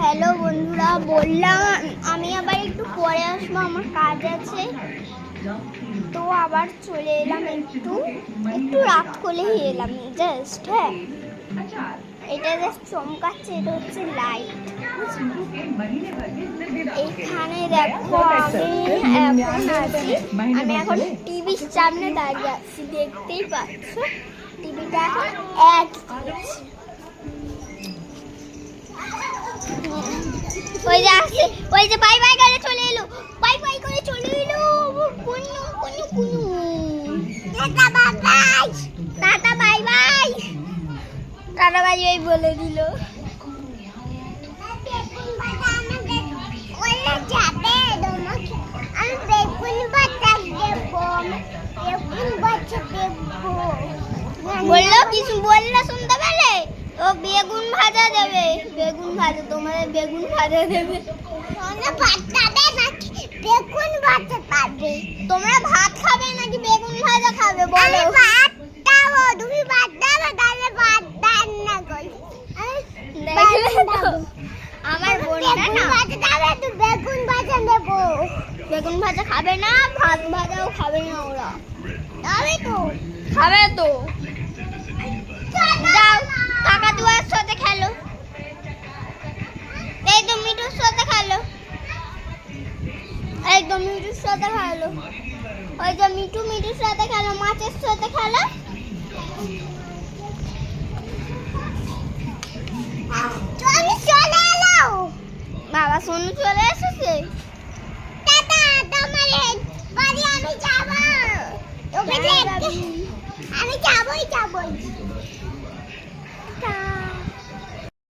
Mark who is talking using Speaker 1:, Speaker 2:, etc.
Speaker 1: Hello বন্ধুরা, বললাম আমি আবার একটু পরে আসবো, আমার কাজ আছে। তো আবার চলে এলাম, একটু রাত করলেই এলাম জাস্ট। হ্যাঁ, এটা জাস্ট চমকাচ্ছে, এটা হচ্ছে লাইট। এইখানে দেখো আমি এখন টিভির সামনে দাঁড়িয়ে আছি, দেখতেই পাচ্ছ টিভিটা এখন অ্যাড করছে। ওই যে আসছে, ওই যে বাই বাই করে চলে এলো, বাই বাই করে চলে এলো। কুনু কুনু কুনু, tata bye bye, tata bye bye, tata bye bye বলে দিল। বললো কিছু বললে শুনতে পেলে? ও বেগুন ভাজা দেবে, বেগুন ভাজা, তোমাদের বেগুন ভাজা দেবে। বেগুন ভাজা খাবে? তোমরা ভাত খাবে নাকি বেগুন ভাজা খাবে বলো? ভাত দাও, তুমি ভাত দাও, তাহলে ভাত রান্না করি। আমার বোনটা না বেগুন ভাজা দেবো। বেগুন ভাজা খাবে না, ভাত ভাজাও খাবে না ওরা। খাবে তো, খাবে তো। যাও কাকাতুয়ার সাথে খেলো, এই তো মিঠুর সাথে খেলো, একদম মিঠুর সাথে খেলো। ওই যে মিঠুর সাথে খেলো, মাছের সাথে খেলো। বাবা সোনু চলে এসেছে। টাটা, তোমার বাড়ি আমি যাব। আমি যাবই।